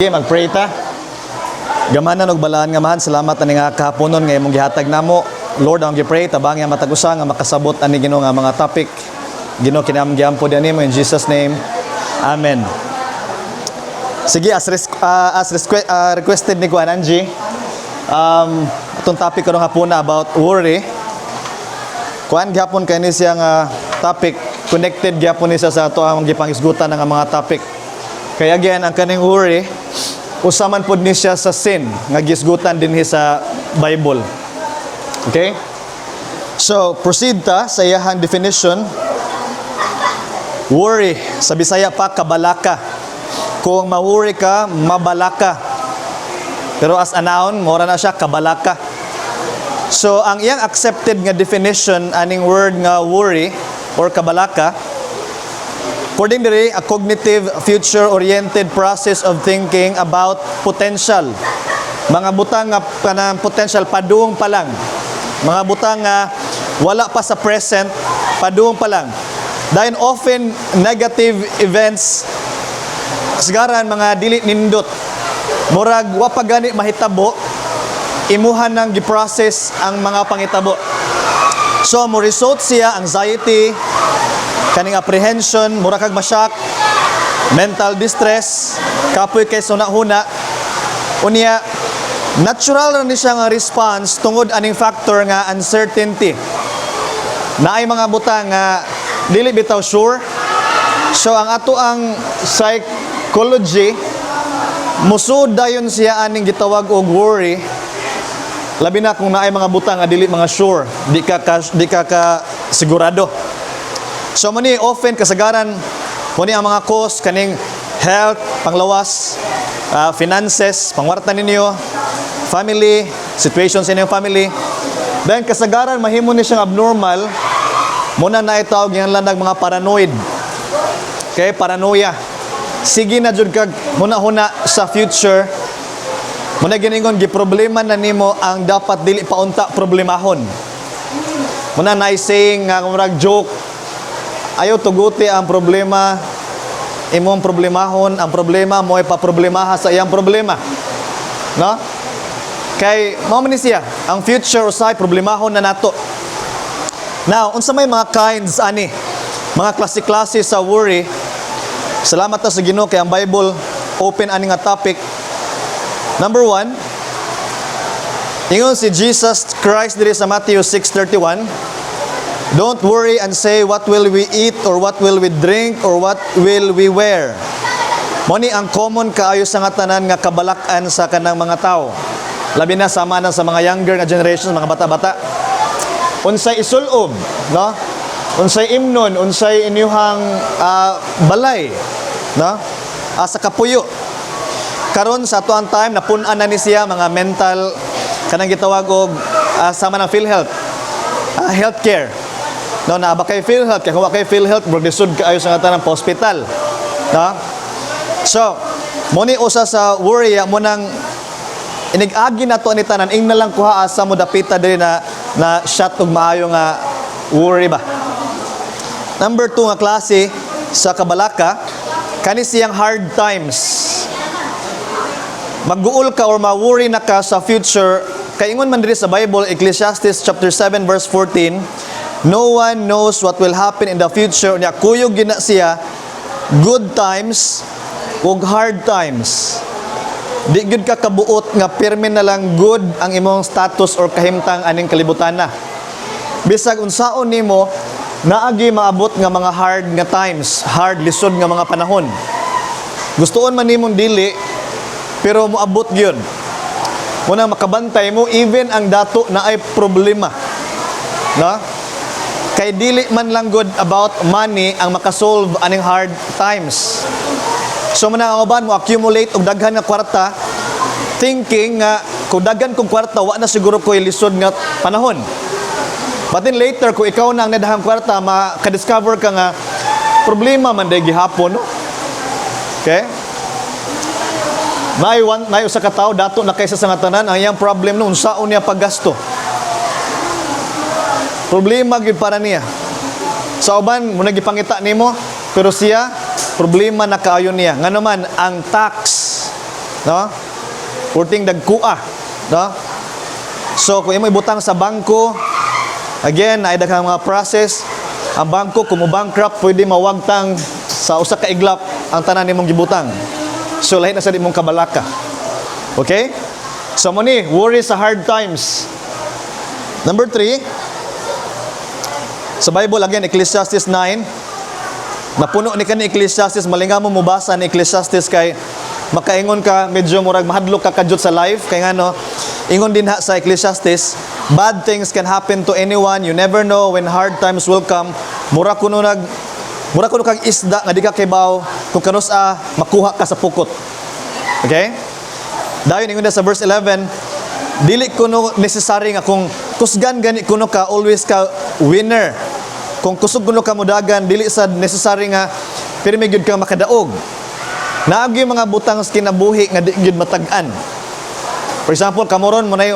Mag-pray ta. Gamanan og balaan nga mahan, salamat ani nga kahaponon nga imong gihatag namo. Lord, ang gi-pray tabang nga matagusa nga makasabot ani Ginoo nga mga topic. Ginoo kinamgiampo din nimo in Jesus name. Amen. Sige, as requested ni Kuan Angie, atong topic karong hapuna about worry. Kuan gyapon kay ni siya nga topic, connected gyapon ni siya sa ato ang gipangisgutan nga mga topic. Kaya again, ang kaning worry, usaman pod ni siya sa sin nga gisgutan din sa Bible. Okay? So, proceed ta sa iyahang definition. Worry, sa Bisaya pa, kabalaka. Kung ma-worry ka, mabalaka. Pero as a noun, mora na siya, kabalaka. So, ang iyang accepted nga definition, aning word nga worry, or kabalaka, according to a cognitive, future-oriented process of thinking about potential. Mga butang nga kanang potential, paduong pa lang. Mga butang nga wala pa sa present, paduong pa lang. Dahil often, negative events, kasagaran mga dili nindot. Murag, wapagani mahitabo, imuhan ng giprocess ang mga pangitabo. So, mo result siya, anxiety, kaning apprehension, mura kag masyak, mental distress, kapoy kay sunahuna. Unya, natural na ni siya nga response tungod aning factor nga uncertainty. Naay mga butang nga dili bitaw sure. So ang ato ang psychology musud dayon siya aning gitawag og worry. Labi na kung naay mga butang nga dili mga sure, di ka sigurado. So mani often kasagaran muni ang mga cause kaning health, panglawas, finances, pangwarta ninyo, family, situations in your family. Then kasagaran mahimo ni siyang abnormal, muna na itawag yang landag mga paranoid. Okay, paranoia. Sige na jud kag huna-huna sa future. Muna giningon giproblema na nimo ang dapat dili paunta problemahon. Muna na saying nga murag joke, ayaw tuguti ang problema, imong problemahon, ang problema mo ay paproblemaha sa iyang problema. No? Kay, mao man ni siya, ang future usay problemahon na nato. Now, unsa may mga kinds ani, mga klase-klase sa worry, salamat ta sa Ginoo kay ang Bible open ani nga topic. Number 1, ingon si Jesus Christ diri sa Matthew 6:31, don't worry and say, what will we eat, or what will we drink, or what will we wear? Moni ang common kaayo sa nga tanan nga kabalakan sa kanang mga tao. Labi na sama na sa mga younger nga generations, mga bata-bata. Unsay isulob, no? Unsay imnon, unsay inyuhang balay, no? Sa kapuyo. Karon sa atuang time napun-an na ni siya mga mental kanang gitawag og sama ng PhilHealth. Healthcare. No, na ba kay PhilHealth, kay kung kay PhilHealth, brodisud kaayo sa ngatan ng hospital. No? So, muni usa sa worry mo nang inigagi na to ani tanan, ing na lang kuha asa mo dapita diri na shot og maayo nga worry ba. Number 2 nga klase sa kabalaka, kani siyang hard times. Magguol ka or ma-worry na ka sa future, kay ingon man diri sa Bible, Ecclesiastes chapter 7 verse 14, no one knows what will happen in the future. Nya kuyog gina siya good times ug hard times. Di gyud ka kabuot nga pirmi na lang good ang imong status or kahimtang aning kalibutan na. Bisag unsaon nimo naagi maabot nga mga hard nga times, hard lisod nga mga panahon. Gustoon man nimong dili pero moabot gyud. Muna makabantay mo even ang dato na ay problema. No? Kay dili man lang good about money ang makasolve aning hard times. So muna ang uban mo accumulate og daghan nga kwarta thinking nga kung daghan kong kwarta wa na siguro ko lisod nga panahon. But then later kung ikaw na ang nadahang kwarta maka-discover ka nga problema man day gihapon, no? Okay? May usa ka tawo dato na kaysa sa nga tanan ang iyang problem no unsaon niya paggasto. Problema gyud para niya. Sa uban mo nagipangita nimo pero siya problema na kaayo niya. Nga naman ang tax no? Urting dagkua, no? So kung imo ibutang sa bangko, again, naidaghan mga process. Ang bangko kung mo bankrupt, pwede mawagtang sa usa ka iglap ang tanan nimong gibutang. So lahi na sa imong kabalaka. Okay? So mo ni worry sa hard times. Number 3, sa Bible again, Ecclesiastes 9. Napuno ni kani Ecclesiastes, malinga mo mubasa ni Ecclesiastes kay makaingon ka, medyo murag mahadlok ka kadyot sa life. Kaya nga no, ingon din ha sa Ecclesiastes, bad things can happen to anyone. You never know when hard times will come. Mura kuno kag isda nga di ka kibaw kung kanus makuha ka sa pukot. Okay? Dayon ingon sa verse 11, dili kuno necessary nga kung kusgan gani kuno ka, always ka winner. Kung kusog kuno ka mudagan, dili sad necessary nga pirmi gyud ka makadaog. Naagi mga butang sa kinabuhi nga di gyud matag-an. For example, kamoron mo na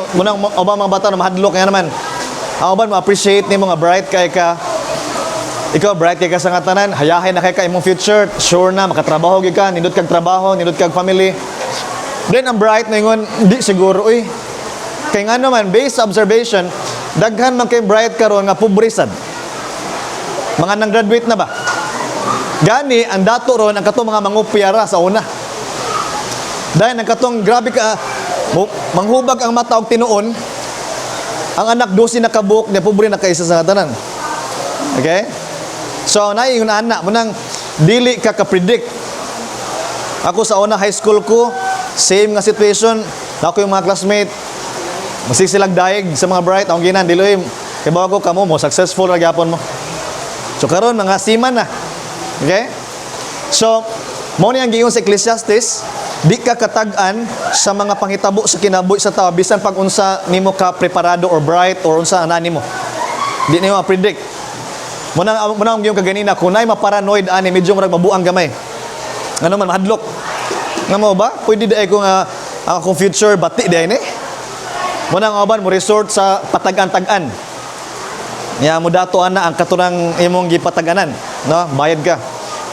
uba mga bata na mahadlok kaya naman. Ang uban mo appreciate nimo nga bright kay ka. Ikaw bright kay ka sa ngatanan, hayahay na kay ka imong future. Sure na makatrabaho gyud ka, nindot kag trabaho, nindot kag family. Then ang bright na ingon, di siguro uy. Kay nga naman based sa observation, daghan man kay bright karon nga pobre sad. Mga nang graduate na ba? Gani ang dato ron ang katong mga mangupyara sa una. Dahil ang katong grabe ka manghubag ang mata og tinuon, ang anak 12 na kabuk, ni pobre na kaisa sa tanan. Okay? So naingon ana mo nang dili ka ka-predict. Ako sa una high school ko, same nga situation. Ako yung mga classmate, masisilag daig sa mga bright, akong ginan dili kay bago kamo mo successful ra gyapon mo. So karon mga siman na. Okay? So mao ni ang giingon sa Ecclesiastes, di ka katag-an sa mga panghitabo sa kinabuhi sa tao bisan pag unsa nimo ka preparado or bright or unsa ana nimo. Di nimo ma-predict. Munang gyud kaganina kunay ma-paranoid ani medyo murag mabuang gamay. Ngano man mahadlok. Ngamo ba? Pwede di ko nga ang akong future bati di ni. Munang aban mo resort sa patag-an-tag-an. Nya mo dato ana ang katunang imong gipataganan, no? Bayad ka.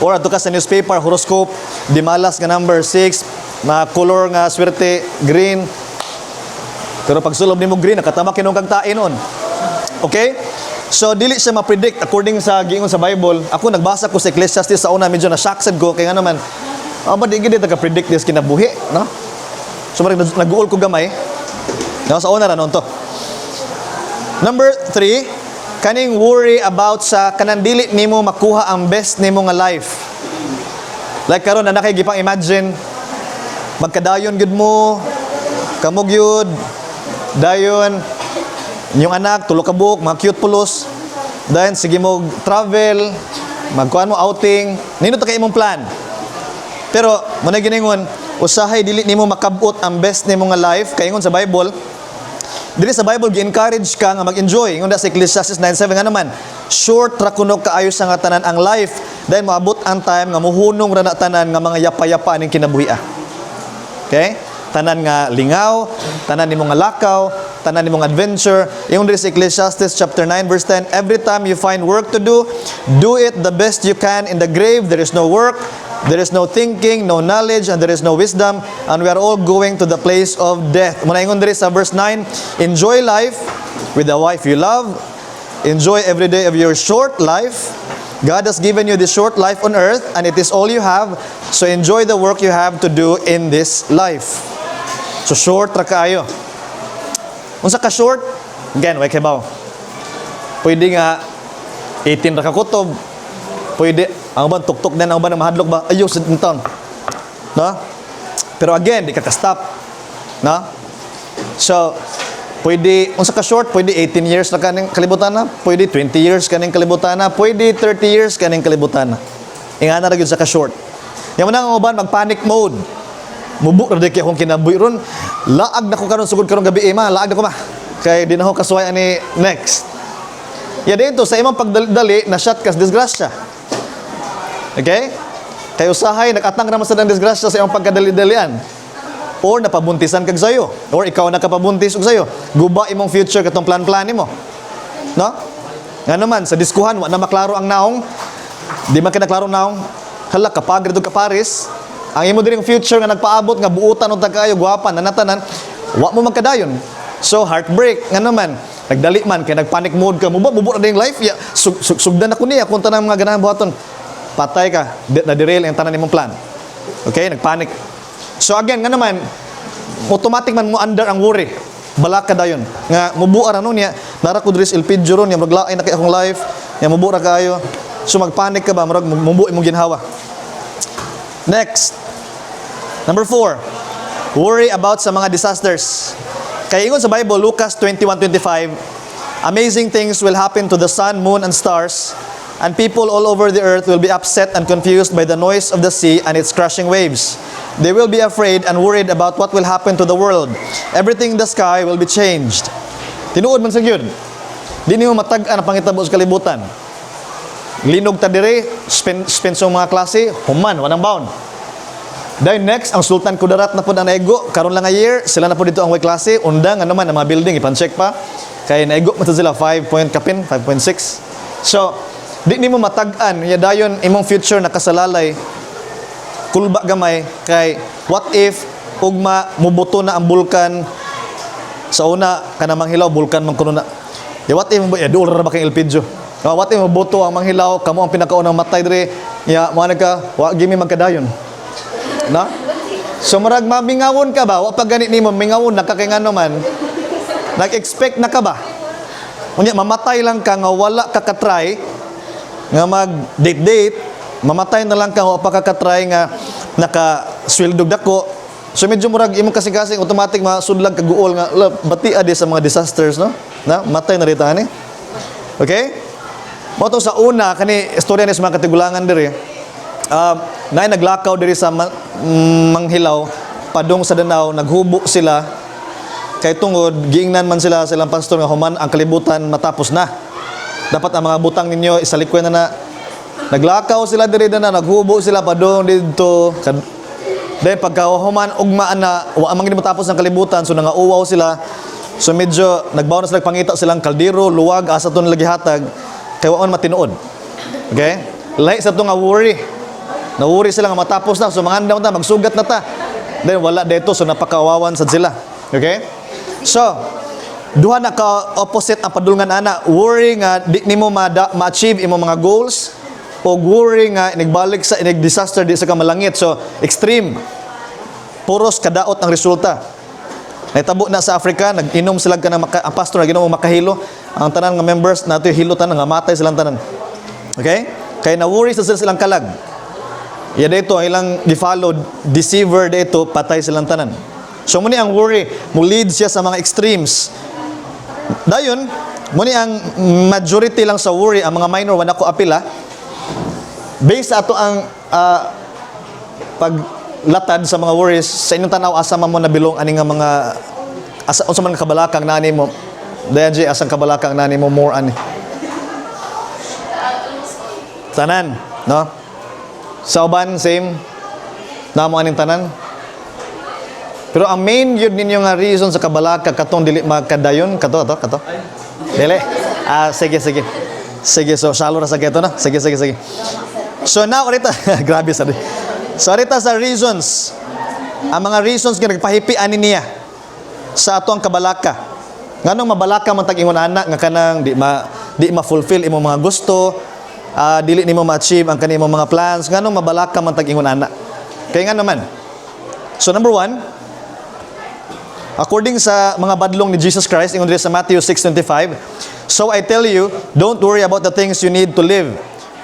Or ato ka sa newspaper, horoscope, di malas nga number 6, na color nga swerte green. Pero pag sulob nimo green, nakatama kinong kang tae noon. Okay? So dili siya ma-predict according sa giingon sa Bible. Ako nagbasa ko sa Ecclesiastes sa una, medyo na-shocked ko kay nga naman ba di gid ta ka-predict this kinabuhi, no? So nag-uol ko gamay. No, sa una ra noon to. Number 3, kaning worry about sa kanang dili nimo makuha ang best nimo nga life. Like karon na nakay imagine magkadayon gud mo, kamog yun, dayon yung anak tulo ka buok, mga cute pulos, then sige mo travel, magkuhan mo outing, nino ta kay imong plan. Pero mo na giningon, usahay dili nimo makabot ang best nimo nga life kay ingon sa Bible. Dili sa Bible gi-encourage ka nga mag-enjoy. Ingon sa Ecclesiastes 9:7 nga naman, short ra kuno kaayo sa nga tanan ang life, dahil moabot ang time nga muhunong ra na tanan nga mga yapa-yapa ning kinabuhi. Okay? Tanan nga lingaw, tanan nimo nga lakaw, tanan nimo nga adventure. Ingon diri sa Ecclesiastes chapter 9 verse 10, every time you find work to do it the best you can. In the grave there is no work, there is no thinking, no knowledge, and there is no wisdom, and we are all going to the place of death. Muna ingon diri sa verse 9, enjoy life with the wife you love. Enjoy every day of your short life. God has given you this short life on earth, and it is all you have. So enjoy the work you have to do in this life. So short ra kaayo. Unsa ka short? Again, way kabaw. Pwede nga 18 ra ka kutob. Pwede ang uban tuktok na ang uban mahadlok ba? Ayo sa intang. No? Pero again, di ka ka-stop. No? So, pwede, unsa ka short, pwede 18 years na kaning kalibutan na, pwede 20 years kaning kalibutan na, pwede 30 years kaning kalibutan na. Ingana ra gyud sa ka short. Yang man ang uban mag-panic mode. Mubuk ra di kay akong kinabuhi ron. Laag na ko karon sugod karon gabi ma, laag na ko ma. Kay di na ako kasuway ani next. Ya dito sa imong pagdali na shot kas disgrasya. Okay? Kay usahay nag-atang ra man sa disgrasya sa imong pagkadali-dalian. Or napabuntisan kag sayo, or ikaw nakapabuntis og sayo. Guba imong future katong plan-plan nimo. No? Nga naman sa diskuhan wa na maklaro ang naong. Di man kinaklaro naong. Hala kapag dito ka Paris, ang imo diring future nga nagpaabot nga buutan og kayo guwapan nanatanan, wa mo magkadayon. So heartbreak nga naman, nagdali man kay nagpanic mode ka, mubo na ding life, ya sugdan ako niya kung tanang mga ganahan buhaton. Patay ka, na-derail ang tanan nimong plan. Okay, nagpanic. So again, nga naman, automatic man mo under ang worry. Balaka dayon. Nga mubuar ano niya, nara ko diri sa Elpidio ron, nga maglaay na kay akong life, nga mubuar kayo. So magpanic ka ba, murag mubuo imong ginhawa. Next. Number 4. Worry about sa mga disasters. Kaya ingon sa Bible, Lucas 21:25, amazing things will happen to the sun, moon, and stars, and people all over the earth will be upset and confused by the noise of the sea and its crashing waves. They will be afraid and worried about what will happen to the world. Everything in the sky will be changed. Tinuod man sa gyud. Di nimo matag-an ang pangitabo sa kalibutan. Linog ta dire, spend sa mga klase, human, wanang bound. Dahil next, ang Sultan Kudarat na po ang naigo, karon lang nga year, sila na po dito ang way klase, undang, ano man, ang mga building, ipan-check pa. Kaya naigo mo sila, 5 point kapin, 5.6. So, di nimo matag-an, dayon imong future nakasalalay, kulba gamay, kay what if, ugma, mubuto na ang bulkan, sa una, kanamang hilaw, bulkan man kuno na. What if, duol ra ba kang Elpidio? What if, mubuto ang manghilaw, kamo ang pinakaunang matay dire, mga nagka, wag gimi magkadayon. Na? So marag mabingawon ka ba? Wa pa ganit nimo mingawon nakakingano man. Nag-expect na ka ba? Unya mamatay lang ka nga wala ka katry nga mag date, mamatay na lang ka wa pa ka katry nga naka sweldo dako. So medyo murag imong kasing-kasing automatic masudlag ka guol nga bati adi sa mga disasters, no? Na matay na rita ani. Okay? Mo to sa una kani istorya ni sa mga katigulangan diri. Na naglakaw diri sa manghilaw padung sa Danau, naghubo sila kay tungod giingnan man sila silang pastor nga human ang kalibutan matapos na. Dapat ang mga butang ninyo isalikwen na naglakaw sila diri na naghubo sila padung didto. Then pagka human ugmaan na wa man gid matapos ang kalibutan, so nangauwaw sila. So medyo nagbaw na sila pangita silang kaldero, luwag asa ton lagi hatag kay waon matinuod. Okay? Lahi sa to nga worry. Nawuri sila nga matapos na, so mangandaw na, magsugat na ta. Then wala dito, so napakawawan sad sila. Okay? So, duha na ka-opposite ang padulngan ana. Worry nga, di nimo ma-achieve imong mga goals, o worry nga, nagbalik sa disaster di sa kamalangit. So, extreme. Puros kadaot ang resulta. Naitabo na sa Africa, nag-inom sila ka ang pastor na ginom makahilo. Ang tanan nga members nato hilutan nga matay silang tanan. Okay? Kaya na-worry sa silang kalag. Ya dito ilang gi-follow deceiver dito patay silang tanan. So muni ang worry, mo lead siya sa mga extremes. Dayon, muni ang majority lang sa worry, ang mga minor wala ko apila. Based sa ato ang paglatad sa mga worries, sa inyong tanaw asa man mo nabilong ani nga mga asa unsa man kabalakang nani mo. Dayon asang kabalakang nani mo more ani. Tanan, no? Sa uban, same. Namo aning tanan. Pero ang main yun ninyo nga reason sa kabalaka katong dili magkadayon, kato. Dili. Sige. Sige, so shallow ra sa keto na. Sige. So now, orita, grabe sa So orita sa reasons. Ang mga reasons nga nagpahipi ani niya sa ato ang kabalaka. Nganong mabalaka man tag ingon anak nga kanang di ma-fulfill imong mga gusto. Dili nimo ma-achieve ang kanimo mga plans, nganong mabalaka man tag ingon ana. Kaya nga naman. So number 1, according sa mga badlong ni Jesus Christ, ingon diri sa Matthew 6:25, so I tell you, don't worry about the things you need to live,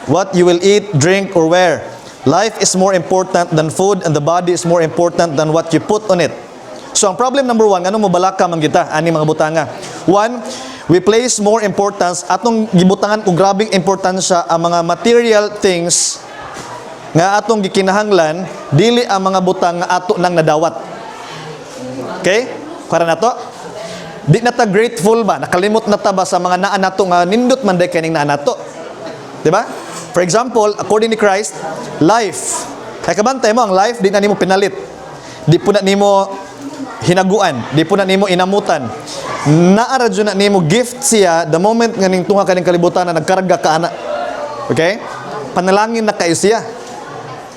what you will eat, drink, or wear. Life is more important than food, and the body is more important than what you put on it. So ang problem number 1, nganong mabalaka man kita ani mga butanga. 1, we place more importance atong gibutangan og grabing importansya ang mga material things nga atong gikinahanglan dili ang mga butang nga ato nang nadawat. Okay? Para nato di na ta grateful ba, nakalimot na ta ba sa mga naa nato nga nindot man day kaning naa nato. Di ba? For example, according to Christ, life. Kay kabantay mo ang life di na nimo pinalit. Di po na nimo hinaguan, di po na nimo inamutan. Naaradyo na nimo gift siya the moment nga ning tunga kaning kalibutan na nagkarga ka ana. Okay? Panalangin na kayo siya.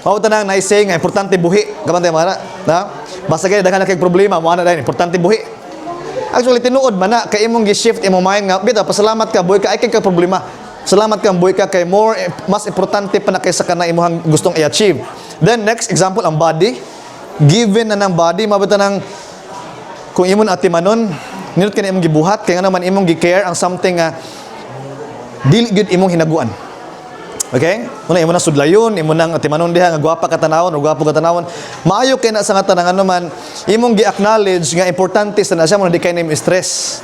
Mao tanang naisay nga importante buhi. Kabantay mana, na? Basta kay daghan na kay problema mo ana dahil importante buhi. Actually tinuod man na kay imong gi-shift imong mind nga bitaw pasalamat ka buhi ka ay kay ka problema. Salamat ka buhi ka kay mas importante pa na kaysa kana imong gustong i-achieve. Then next example ang body. Given na ng body mabata nang kung imong atimanon nindot kani imong gibuhat kay nga naman imong gi-care ang something nga dili gyud imong hinaguan. Okay? Una imo na sudlayon, imo nang atimanon diha nga gwapa ka tanawon o gwapo ka tanawon. Maayo kay na sa nga tanang man imong gi-acknowledge nga importante sa na siya mo di kay na stress.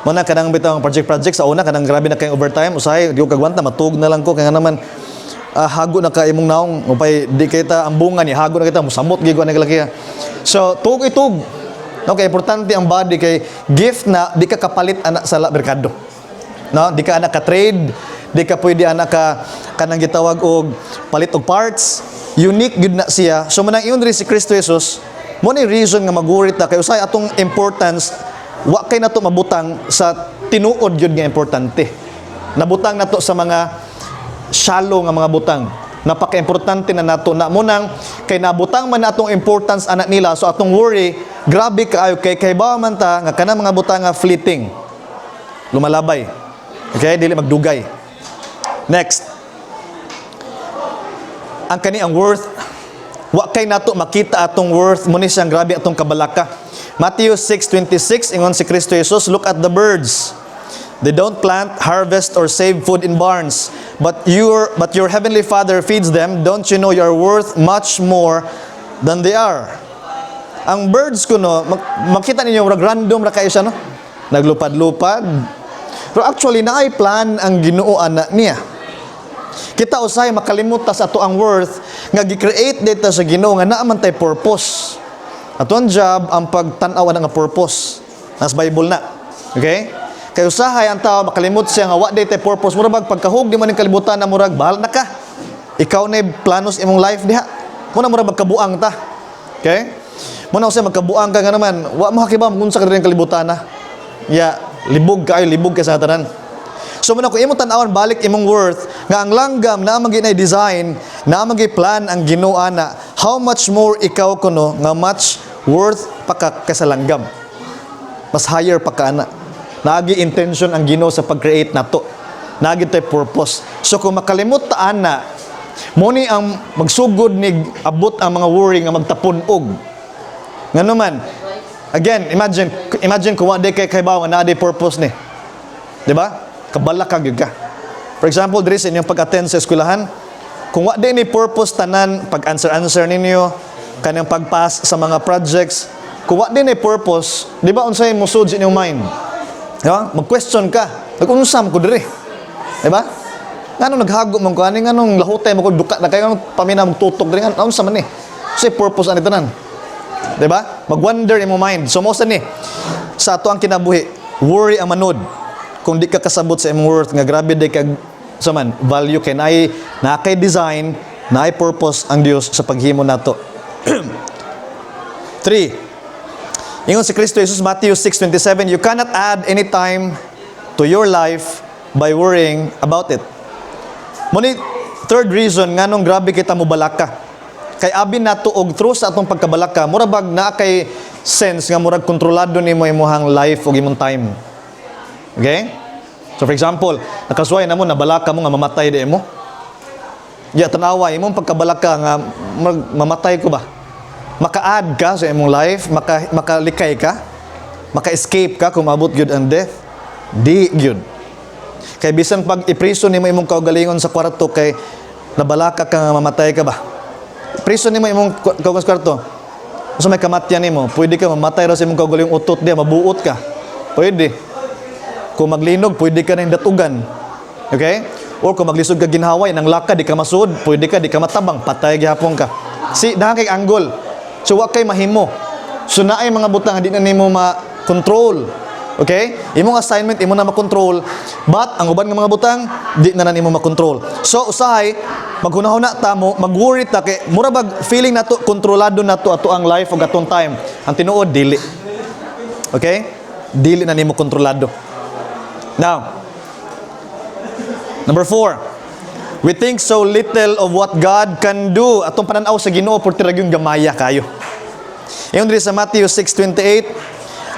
Mana kanang bitang project sa una kanang grabe na kay overtime usahay di ko kagwanta matug na lang ko kay nga naman hago na ka imong naong upay di kita ambungan ni hago na kita musamot gyud ko na kalaki. So tug itug. Okay, importante ang body kay gift na di ka kapalit anak sa merkado. No, di ka anak ka trade, di ka pwede anak ka kanang gitawag og palit og parts. Unique gud na siya. So manang iyon diri si Kristo Jesus, mo ni reason nga magurit ta kay usay atong importance wa kay nato mabutang sa tinuod gyud nga importante. Nabutang nato sa mga shallow nga mga butang. Napaka-importante na nato na mo nang kay nabutang man natong importance anak nila so atong worry grabe kaayo kay bawa man ta nga kanang mga butang nga fleeting. Lumalabay. Okay, dili magdugay. Next. Ang kani ang worth wa kay nato makita atong worth mo ni siyang grabe atong kabalaka. Matthew 6:26 ingon si Kristo Jesus, look at the birds. They don't plant, harvest or save food in barns, but your heavenly Father feeds them. Don't you know you're worth much more than they are? Ang birds kuno makita ninyo random ra kayo siya no. Naglupad-lupad. Pero actually naay plan ang Ginoo ana niya. Kita usay makalimot ta sa ato ang worth nga gi-create dito sa Ginoo nga naa man tay purpose. Aton job ang pagtan-aw nga purpose. Nas Bible na. Okay? Kay usahay ang tao makalimot siya nga wa day tay purpose murag pagkahug di man ning kalibutan na murag bahal na ka. Ikaw na planos imong life diha. Muna murag magkabuang ta. Okay? Muna usay magkabuang ka nga naman wa mo hakibam kung sa kadring kalibutan na. Libog ka sa tanan. So muna kung imong tan-awon balik imong worth nga ang langgam na magi design, na magi plan ang Ginoo ana, how much more ikaw kuno nga much worth pa ka sa langgam. Mas higher pa ka ana. Naagi intention ang Ginoo sa pag-create nato. Naagi tay purpose. So kung makalimot ta ana, mo ni ang magsugod ni abot ang mga worry nga magtapon-og. Ngano man? Again, imagine kung wala kay bawa na day purpose ni. 'Di ba? Kabalaka gyud ka. For example, diri sa inyong pag-attend sa eskwelahan, kung wala ni purpose tanan pag-answer ninyo, kanang pag-pass sa mga projects, kung wala ni purpose, 'di ba unsay musud sa inyong mind? Di ba? Mag-question ka. Nag-unsam ko diri. 'Di ba? Ngano naghago man ko ani nganong lahutay mo ko duka na kay nganong pamina magtutok diri ngan unsa man ni? Say purpose ani tanan. Diba? Mag-wonder in mo mind. So, mo ni, sa ato ang kinabuhi, worry ang manod. Kung di ka kasabot sa imong worth, nga grabe di ka, value kay na kay design, na purpose ang Dios sa paghimo nato. 3. Ingon si Kristo Jesus, Matthew 6:27, you cannot add any time to your life by worrying about it. Muni, third reason, nga nung grabe kita mo balaka. Kay abin nato og through sa atong pagkabalaka murag na kay sense nga murag kontrolado nimo imong life ug imong time. Okay? So for example, nakasuway na mo nabalaka mo nga mamatay di mo. Tanawa imong pagkabalaka nga mamatay ko ba? Maka-add ka sa imong life, makalikay ka, maka-escape ka kung maabot gyud ang death. Di gyud. Kay bisan pag ipriso nimo imong kaugalingon sa kwarto kay nabalaka ka nga mamatay ka ba? Prison nimo imong kwarto. So may kamatyan nimo, pwede ka mamatay ra sa imong kaugalingong utot diha, mabuot ka. Pwede. Kung maglinog, pwede ka nang datugan. Okay? Or kung maglisod ka ginhaway nang laka di ka masud, pwede ka di ka matabang, patay gyapon ka. Daha kay angle. So wa kay mahimo. So naay mga butang di na nimo ma-control. Okay? Imong assignment imo na makontrol, but ang uban nga mga butang di na nimo makontrol. So usahay maghunahuna ta mo, mag-worry ta kay mura bag feeling nato kontrolado nato ato ang life ug atong time. Ang tinuod dili. Okay? Dili na nimo kontrolado. Now, number 4. We think so little of what God can do. Atong pananaw sa Ginoo porti ra gyud gamaya kayo. Ingon diri sa Matthew 6:28,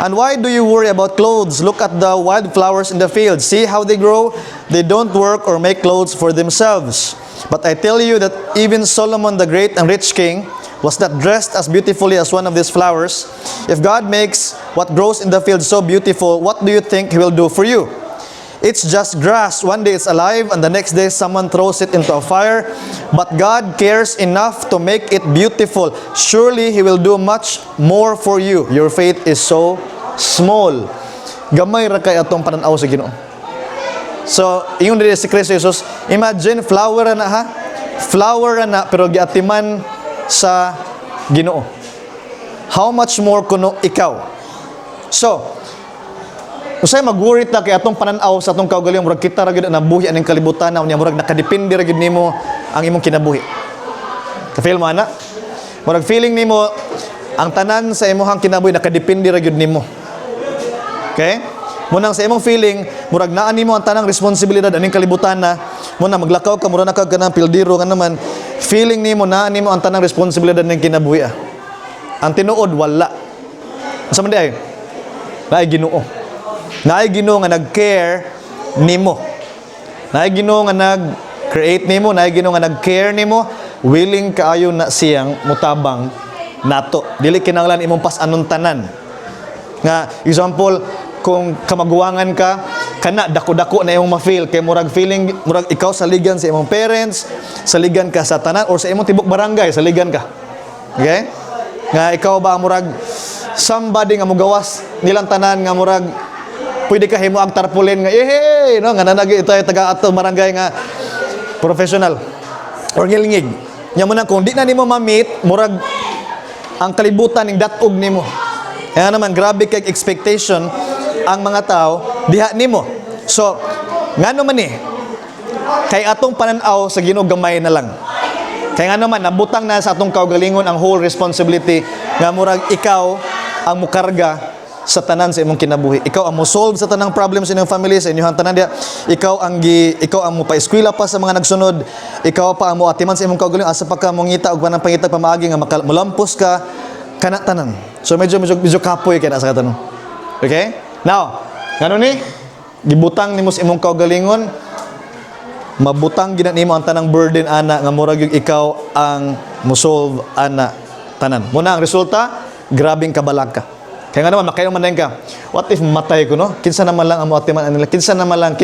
and why do you worry about clothes? Look at the wildflowers in the field. See how they grow? They don't work or make clothes for themselves. But I tell you that even Solomon, the great and rich king, was not dressed as beautifully as one of these flowers. If God makes what grows in the field so beautiful, what do you think He will do for you? It's just grass. One day it's alive, and the next day someone throws it into a fire. But God cares enough to make it beautiful. Surely He will do much more for you. Your faith is so small. Gamay ra kay atong pananaw sa Ginoo. So, ingon diri si Kristo Jesus, imagine flower na ha. Flower na pero giatiman sa Ginoo. How much more kuno ikaw? So, usay mag-worry ta kay atong pananaw sa atong kaugalingon, murag kita ra gyud na buhi aning kalibutan na unya, murag nakadepende ra gyud nimo ang imong kinabuhi. Ka-feel mo ana? Murag feeling nimo ang tanan sa imong kinabuhi nakadepende ra gyud nimo. Okay? Munang sa imong feeling, murag naa nimo ang tanang responsibilidad aning kalibutan na, muna maglakaw ka, mura na ka kanang pildiro nga naman, feeling nimo naa nimo ang tanang responsibilidad ning kinabuhi. Ang tinuod wala. Unsa man di ay? Naay Ginoo. Naay Ginoo nga nag-care nimo. Naay Ginoo nga nag-create nimo, naay Ginoo nga nag-care nimo, willing kaayo na siyang mutabang nato. Dili kinahanglan imong pas-anon tanan. Nga example, kung kamaguwangan ka, kana dako-dako na imong ma-feel kay murag feeling, murag ikaw saligan sa imong parents, saligan ka sa tanan or sa imong tibok barangay, saligan ka. Okay? Nga ikaw ba murag somebody nga mugawas nilang tanan nga murag pwede ka himo ang tarpaulin nga no nga nanagi ito taga ato barangay nga professional or ngilingig nya mo na kung di na nimo ma-meet murag ang kalibutan ning datog nimo kaya naman grabe kay expectation ang mga tao diha nimo. So ngano man ni kay atong pananaw sa Ginoo gamay na lang. Kaya nga naman, nabutang na sa atong kaugalingon ang whole responsibility nga murag ikaw ang mukarga sa tanan sa imong kinabuhi. Ikaw ang mo-solve sa tanang problem sa inyong family, sa inyong tanan dia. Ikaw ang mo-pa-eskwela pa sa mga nagsunod. Ikaw pa ang mo-atiman sa imong kaugalingon asa pa ka mongita og panang pangitag pamaagi nga mulampos ka kana tanan. So medyo kapoy kay na sa katanon. Okay? Now, ngano ni? Gibutang nimo sa imong kaugalingon, mabutang gina nimo ang tanang burden ana nga murag yung ikaw ang mosolve ana tanan. Muna ang resulta, grabing kabalag ka. Kaya nga naman makayo man ka. What if matay ko no? Kinsa naman lang ang moatiman nila. Kinsa naman lang.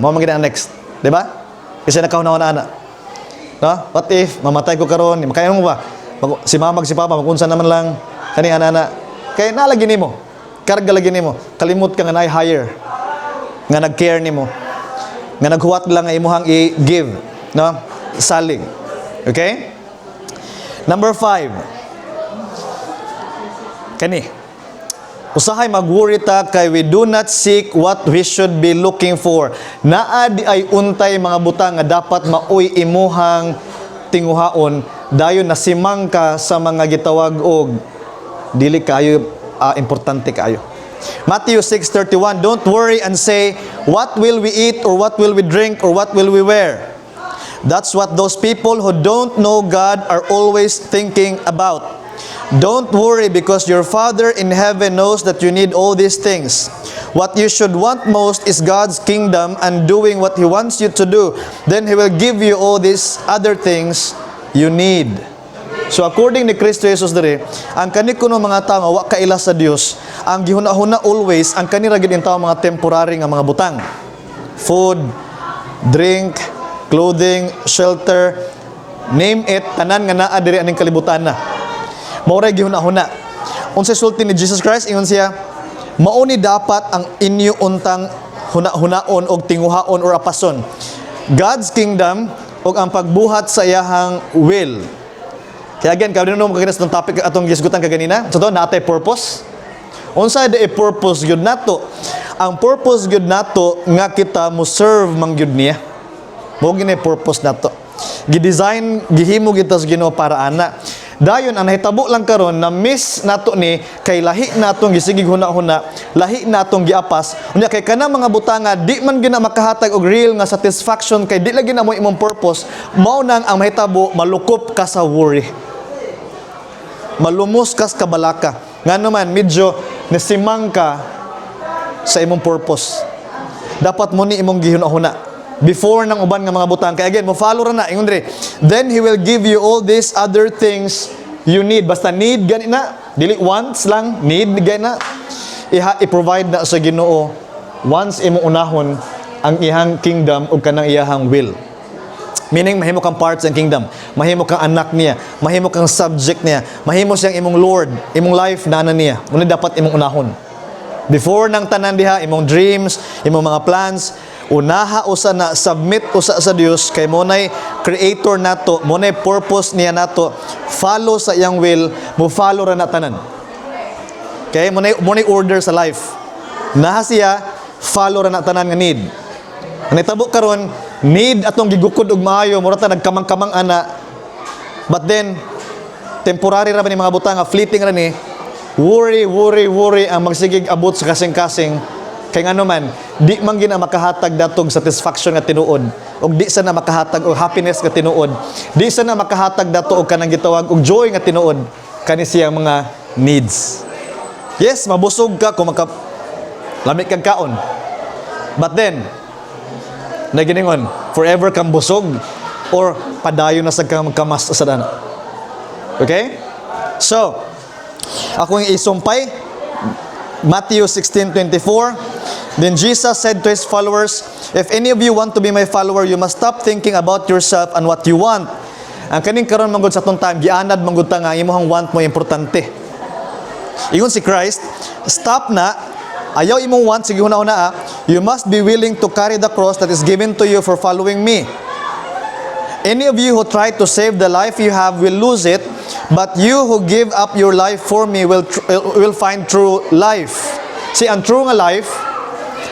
Mao man gid ang next, di ba? Kasi nakaunawa na ana. No? What if mamatay ko karon? Makayo mo ba? Si mama si papa magunsa naman lang kani ana. Kaya nalagi nimo. Karga lagi nimo. Kalimot ka nga nay higher. Nga nag-care nimo. Nga naghuwat lang nga imuhang i-give, no? Salig. Okay? Number 5. Kani. Usahay mag-worry ta kay we do not seek what we should be looking for. Naa di ay untay mga butang nga dapat maoy imuhang tinguhaon dayon nasimang ka sa mga gitawag og dili kayo importante kayo. Matthew 6:31, don't worry and say, what will we eat or what will we drink or what will we wear? That's what those people who don't know God are always thinking about. Don't worry because your Father in heaven knows that you need all these things. What you should want most is God's kingdom and doing what He wants you to do. Then He will give you all these other things you need. So according ni Kristo Jesus diri, ang kani kuno mga tao wa kaila sa Dios, ang gihuna-huna always ang kanira gid in tao mga temporary nga mga butang. Food, drink, clothing, shelter, name it, tanan nga naa diri aning kalibutan na. Mao ray gihuna-huna. Unsay sulti ni Jesus Christ ingon siya, mao ni dapat ang inyo untang huna-hunaon og tinguhaon or apason. God's kingdom og ang pagbuhat sa iyahang will. Kaya again, kaya mo kaginas ng topic atong gisgutan kaganina. So doon, natay purpose. Unsa da purpose gyud nato? Ang purpose gyud nato nga kita mo serve man gyud niya. Mao gini purpose nato. Gi-design gihimo kita sa Ginoo para ana Dayon ang nahitabo lang karon na miss nato ni kay lahi natong gisigig huna-huna, lahi natong giapas. Unya kay kana mga butanga di man gina makahatag og real nga satisfaction kay di lagi na mo imong purpose, mao nang ang mahitabo malukop ka sa worry. Malumos ka sa kabalaka. Ngano man medyo nasimang ka sa imong purpose. Dapat mo ni imong gihuna-huna before ng uban nga mga butang. Kaya again, mo follow ra na. Ingon dire, then He will give you all these other things you need. Basta need, gani na. Dili wants lang, need, gani na. I-provide na sa Ginoo once imong unahon ang iyang kingdom o kanang iyahang will. Meaning, mahimo kang part sa kingdom. Mahimo kang anak niya. Mahimo kang subject niya. Mahimo siyang imong Lord. Imong life na niya. Muna dapat imong unahon. Before ng tanan diha, imong dreams, imong mga plans, unaha usa na submit usa sa Dios kay mo nay creator nato, mo nay purpose niya nato, follow sa iyang will, mo follow ra na tanan. Okay, mo nay order sa life. Naha siya, follow ra na tanan nga need. Nitabo karon, need atong gigukod og maayo, mura ta nagkamang-kamang ana. But then temporary ra ba ni mga butang nga fleeting ra ni. Worry ang magsigig abot sa kasing-kasing. Kay ngano man, di man gina makahatag datog satisfaction nga tinuod, og di sa na makahatag og happiness nga tinuod, di sa na makahatag dato og kanang gitawag og joy nga tinuod kani siyang mga needs. Yes, mabusog ka kung lamig kang kaon. But then, naginingon, forever kang busog or padayon na sa kamas sa dana. Okay? So, ako yung isumpay, Matthew 16:24. Then Jesus said to His followers, if any of you want to be my follower, you must stop thinking about yourself and what you want. Ang kaning karon manggod sa atong time, gianad manggod ta nga imong want mo importante. Ingon si Christ, stop na, ayaw imong want, sige una-una you must be willing to carry the cross that is given to you for following me. Any of you who try to save the life you have will lose it, but you who give up your life for me will find true life. See, ang true nga life,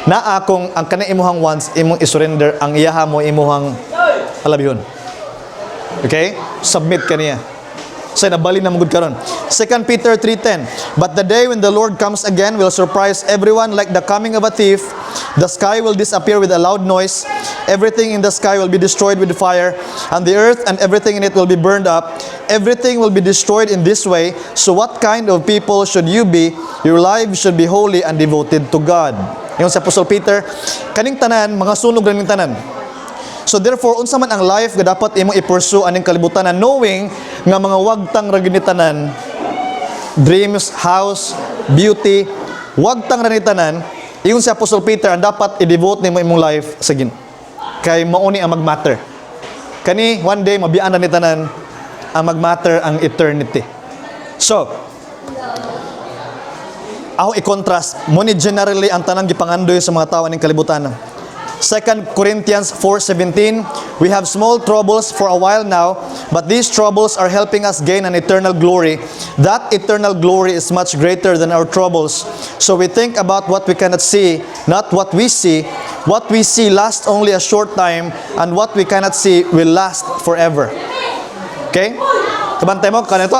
na akong ang kanang imuhang wants, imong isurrender, ang iyaha mo imuhang alabihon. Okay? Submit ka niya. So, nabali na magud karon. 2 Peter 3:10. But the day when the Lord comes again will surprise everyone like the coming of a thief. The sky will disappear with a loud noise. Everything in the sky will be destroyed with fire, and the earth and everything in it will be burned up. Everything will be destroyed in this way. So what kind of people should you be? Your lives should be holy and devoted to God. Yung sa Apostle Peter, kaning tanan, mga sunog ning tanan. So therefore, unsa man ang life nga dapat imong i-pursue aning kalibutan, knowing nga mga wagtang ra gini tanan, dreams, house, beauty, wagtang ra ni tanan, iyon si Apostle Peter, ang dapat i-devote nimo imong life sa Ginoo. Kay mauni ang mag-matter. Kani one day mabian na ni tanan ang mag-matter ang eternity. So, ako i-contrast mo ni generally ang tanang gipangandoy sa mga tawo ning kalibutan. 2 Corinthians 4:17, we have small troubles for a while now, but these troubles are helping us gain an eternal glory. That eternal glory is much greater than our troubles. So we think about what we cannot see, not what we see. What we see lasts only a short time, and what we cannot see will last forever. Okay? Kabantay mo, kanito?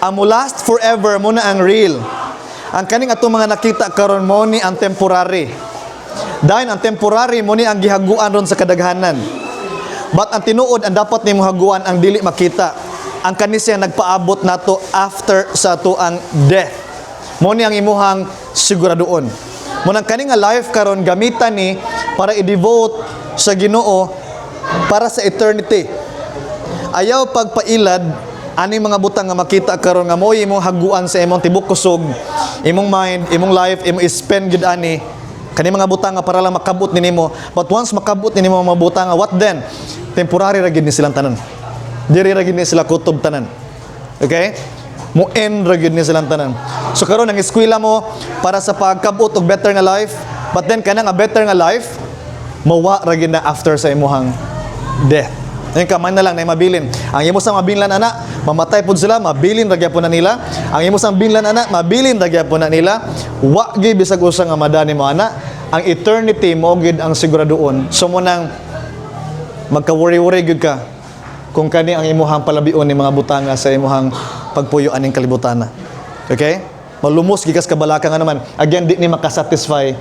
Ang last forever muna ang real. Ang kaning atong mga nakita karon mo ni ang temporary. Dahil ang temporary mo ni ang gihaguan ron sa kadaghanan. But ang tinuod, ang dapat nimo haguan ang dili makita. Ang kani siya nagpaabot nato after sa ato ang death. Mo ni ang imuhang siguraduon. Mo nang kani nga life karon gamitan ni para i-devote sa Ginoo para sa eternity. Ayaw pagpailad aning mga butang nga makita karon nga mo imong haguan sa imong tibok kusog, imong mind, imong life, imong spend gid ani kani mga butang nga para lang makabot nimo. But once makabot nimo mga butang, what then? Temporary ra gid ni silang tanan. Diri ra gid ni sila kutob tanan. Okay? Mo end ra gid ni silang tanan. So karon ang eskwela mo para sa pagkabot og better nga life, but then kanang nga better nga life mawa ra gid na after sa imuhang death. Ngayon kamay na lang na mabilin. Ang imo sa mabilin ana, mamatay pud sila, mabilin ra gyapon na nila. Ang imo sa binlan ana, mabilin ra gyapon na nila. Wa gyud bisag usa nga madani mo ana. Ang eternity mo gid ang siguraduon. So mo nang magka-worry-worry gud ka. kung kani ang imuhang palabion ni mga butanga sa imuhang pagpuyo aning kalibutan. Okay? Malumos gikas kabalaka nga naman. Again, di ni makasatisfy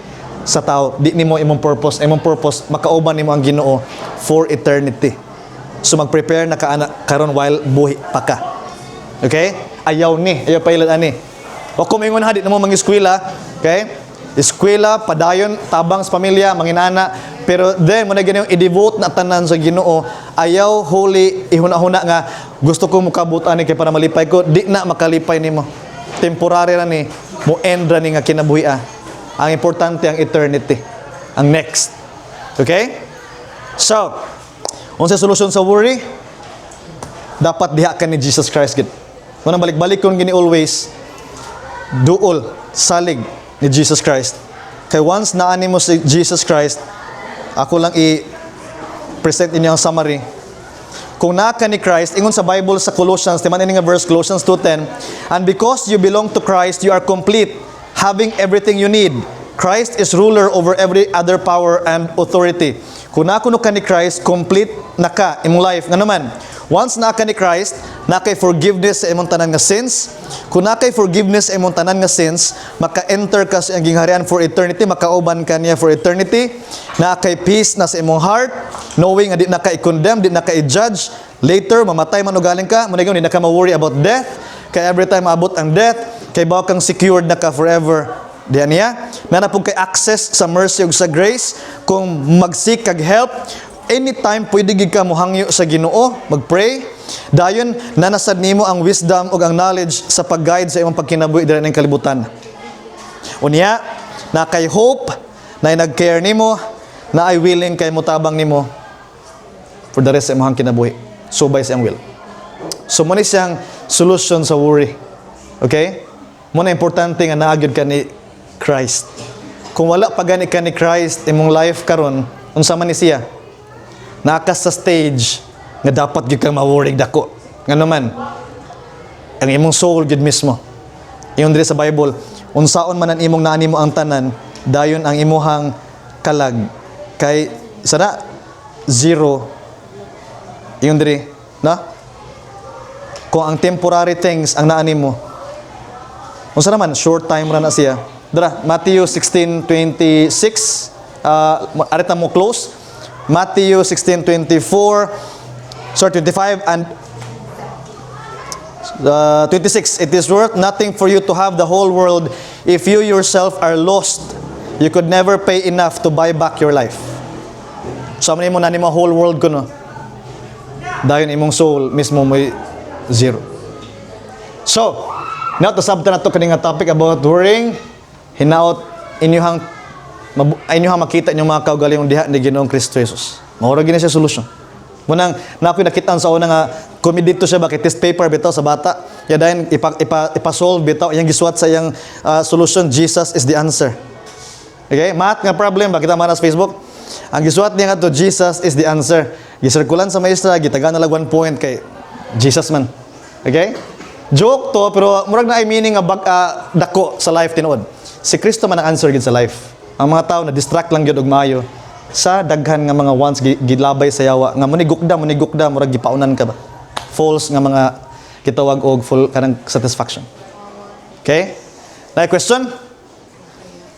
sa tao. Di ni mo imong purpose. Imong purpose, makauban nimo ang Ginoo for eternity. So mag-prepare na karon while buhi pa ka. Okay? Ayaw pa ilan ani. O kung ingon hadit na mo mang-eskwela, okay? Eskwela, padayon, tabang sa pamilya, manginana, pero then mo na ganyan i-devote na tanan sa Ginoo, ayaw holy ihuna-huna nga gusto ko mukabot ani kay para malipay ko, di na makalipay nimo. Temporary ra ni, mo end ra ni nga kinabuhi. Ang importante ang eternity, ang next. Okay? So, unsa solution sa worry? Dapat diha ka ni Jesus Christ gid. Muna balik-balik kon gini always duol salig ni Jesus Christ. Kay once naani mo si Jesus Christ, ako lang i-present inyo ang summary. Kung naa ka ni Christ, ingon sa Bible sa Colossians, timan ini nga verse, Colossians 2:10, and because you belong to Christ, you are complete, having everything you need. Christ is ruler over every other power and authority. Kung naa kuno ka ni Christ, complete na ka imong life. Nga naman, once naa ka ni Christ, na kay forgiveness sa imong tanan nga sins. Kung na kay forgiveness sa imong tanan nga sins, maka-enter ka sa iyang gingharian for eternity, makauban ka niya for eternity. Na kay peace na sa imong heart, knowing nga di na ka-condemn, di na ka-judge. Later, mamatay man o galing ka, muna di na ka ma-worry about death. Kay every time maabot ang death, kay bawa kang secured na ka forever. Diyan niya. Na pong kay access sa mercy ug sa grace, kung mag-seek kag help, anytime pwede gid ka mohangyo sa Ginoo, mag-pray. Dayon nanasad nimo ang wisdom ug ang knowledge sa pag-guide sa imong pagkinabuhi diri ning kalibutan. Unya, na kay hope na nag-care nimo, na ay willing kay mutabang nimo for the rest sa imong kinabuhi. Subay sa iyang will. So mo ni siyang solution sa worry. Okay? Mo na importante nga naagid ka ni Christ. Kung wala pa gani ka ni Christ imong life karon, unsa man ni siya? Nakas sa stage nga dapat gyud kang ma-worry dako. Nga naman, ang imong soul gyud mismo. Iyon diri sa Bible, unsaon man ang imong naanimo ang tanan, dayon ang imuhang kalag kay sada zero. Iyon diri, na? Kung ang temporary things ang naanimo, unsa naman short time ra na siya. Dara, Matthew 16:26. Arita mo close. Matthew 16:25 and 26. It is worth nothing for you to have the whole world if you yourself are lost. You could never pay enough to buy back your life. So, mo na mo whole world ko, no? Dayon imong soul mismo may zero. So, now to sabta na to kaning topic about worrying. Hinaot inyuhang makita inyong mga kaugalingong diha ni Ginoong Kristo Jesus. Maura gini siya solution. Munang nakoy nakitaan sa una nga kumidito siya bakit test paper bitaw sa bata. Ya dayon ipa-solve bitaw iyang giswat sa iyang solution, Jesus is the answer. Okay? Math nga problem ba kita man sa Facebook? Ang giswat niya nga to, Jesus is the answer. Gisirkulan sa maestra, gitagan na lang 1 point kay Jesus man. Okay? Joke to pero murag na ay meaning nga dako sa life tinuod. Si Kristo man ang answer gid sa life. Ang mga tao na distract lang gyud og maayo sa daghan nga mga once gilabay sa yawa nga munigukda murag gipaunan ka ba. False nga mga kitawag og full kanang satisfaction. Okay? Na question?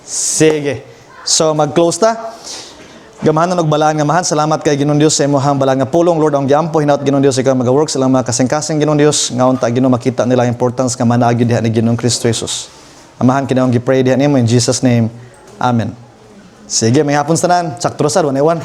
Sige. So mag-close ta. Gamahan og balaan nga mahan. Salamat kay Ginoong Dios sa imong balaan nga pulong, Lord, ang giampo hinaut Ginoong Dios ikaw mag-work sa mga kasing-kasing Ginoong Dios nga unta Ginoo makita nila importance nga manaagi diha ni Ginoong Kristo Jesus. Amahan kinaong gi-pray diha nimo in Jesus name. Amen. Sige, may hapon tanan. Sakto ra sad 1-1.